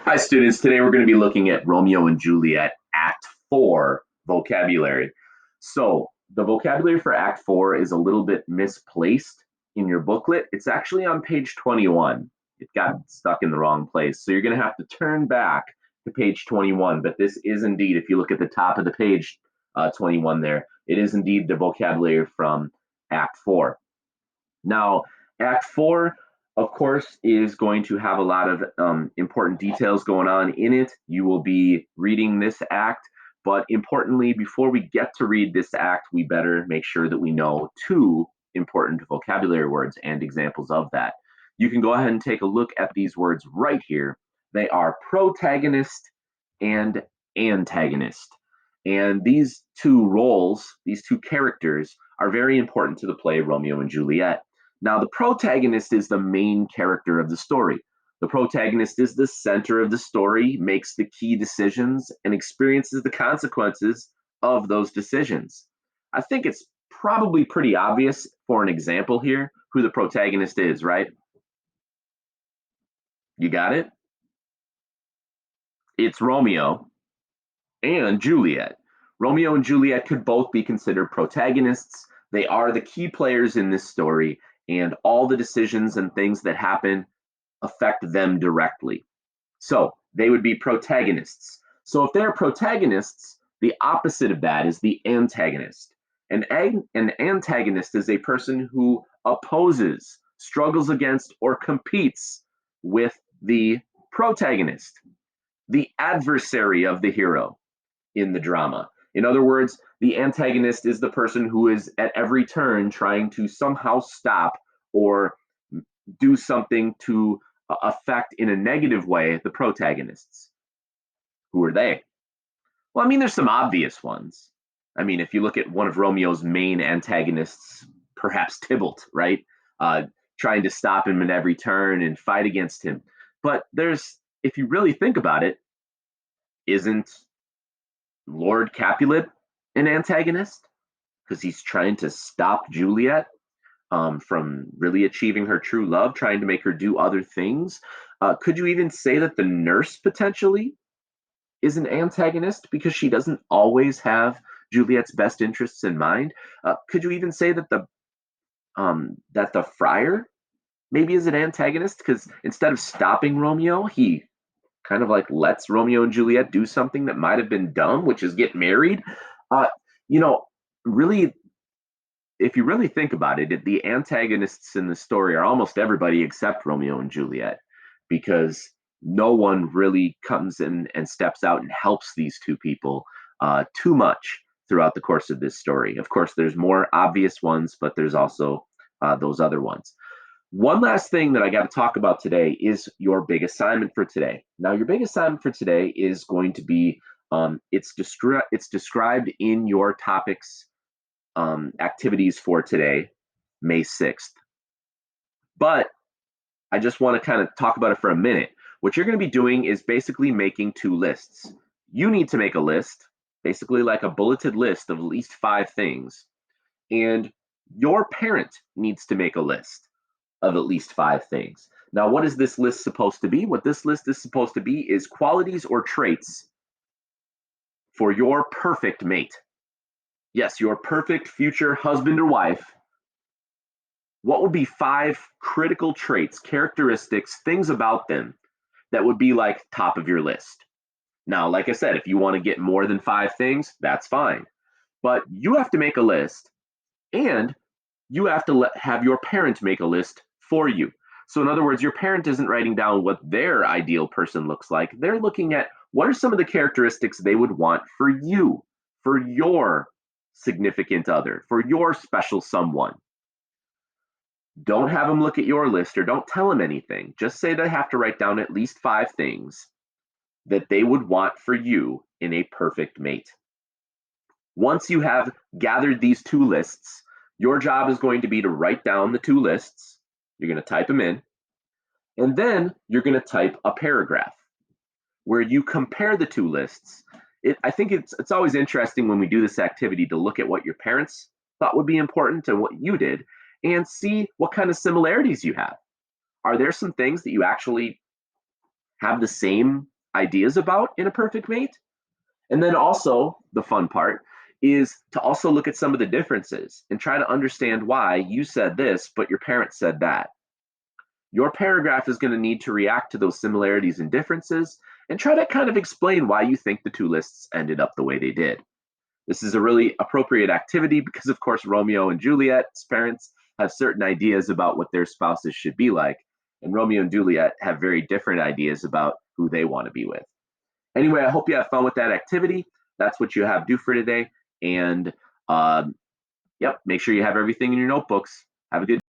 Hi, students. Today we're going to be looking at Romeo and Juliet, Act 4 vocabulary. So, the vocabulary for Act 4 is a little bit misplaced in your booklet. It's actually on page 21. It got stuck in the wrong place. So, you're going to have to turn back to page 21. But this is indeed, if you look at the top of the page 21 there, it is indeed the vocabulary from Act 4. Now, Act 4, of course, is going to have a lot of important details going on in it. You will be reading this act, but importantly, before we get to read this act, we better make sure that we know two important vocabulary words and examples of that. You can go ahead and take a look at these words right here. They are protagonist and antagonist. And these two roles, these two characters, are very important to the play Romeo and Juliet. Now, the protagonist is the main character of the story. The protagonist is the center of the story, makes the key decisions, and experiences the consequences of those decisions. I think it's probably pretty obvious for an example here who the protagonist is, right? You got it? It's Romeo and Juliet. Romeo and Juliet could both be considered protagonists. They are the key players in this story, and all the decisions and things that happen affect them directly. So they would be protagonists. So if they're protagonists, the opposite of that is the antagonist. An antagonist is a person who opposes, struggles against, or competes with the protagonist, the adversary of the hero in the drama. In other words, the antagonist is the person who is at every turn trying to somehow stop or do something to affect in a negative way the protagonists. Who are they? Well, I mean, there's some obvious ones. I mean, if you look at one of Romeo's main antagonists, perhaps Tybalt, right? Uh, Trying to stop him at every turn and fight against him. But if you really think about it, isn't Lord Capulet an antagonist? Because he's trying to stop Juliet from really achieving her true love, trying to make her do other things. Could you even say that the nurse potentially is an antagonist because she doesn't always have Juliet's best interests in mind? Could you even say that the friar maybe is an antagonist because instead of stopping Romeo, he kind of like lets Romeo and Juliet do something that might have been dumb, which is get married. Uh, you know, really, if you really think about it, the antagonists in the story are almost everybody except Romeo and Juliet, because no one really comes in and steps out and helps these two people too much throughout the course of this story. Of course, there's more obvious ones, but there's also those other ones. One last thing that I got to talk about today is your big assignment for today. Now, your big assignment for today is going to be it's described in your topics activities for today, May 6th. But I just want to kind of talk about it for a minute. What you're going to be doing is basically making two lists. You need to make a list, basically like a bulleted list of at least 5 things. And your parent needs to make a list of at least 5 things. Now, what is this list supposed to be? What this list is supposed to be is qualities or traits for your perfect mate. Yes, your perfect future husband or wife. What would be 5 critical traits, characteristics, things about them that would be like top of your list? Now, like I said, if you want to get more than 5 things, that's fine. But you have to make a list, and you have to have your parent make a list for you. So in other words, your parent isn't writing down what their ideal person looks like. They're looking at what are some of the characteristics they would want for you, for your significant other, for your special someone. Don't have them look at your list or don't tell them anything. Just say they have to write down at least 5 things that they would want for you in a perfect mate. Once you have gathered these 2 lists, your job is going to be to write down the 2 lists. You're going to type them in, and then you're going to type a paragraph where you compare the 2 lists. I think it's always interesting when we do this activity to look at what your parents thought would be important and what you did, and see what kind of similarities you have. Are there some things that you actually have the same ideas about in a perfect mate. And then also, the fun part is to also look at some of the differences and try to understand why you said this, but your parents said that. Your paragraph is going to need to react to those similarities and differences and try to kind of explain why you think the two lists ended up the way they did. This is a really appropriate activity because, of course, Romeo and Juliet's parents have certain ideas about what their spouses should be like, and Romeo and Juliet have very different ideas about who they want to be with. Anyway, I hope you have fun with that activity. That's what you have due for today. And yep, make sure you have everything in your notebooks. Have a good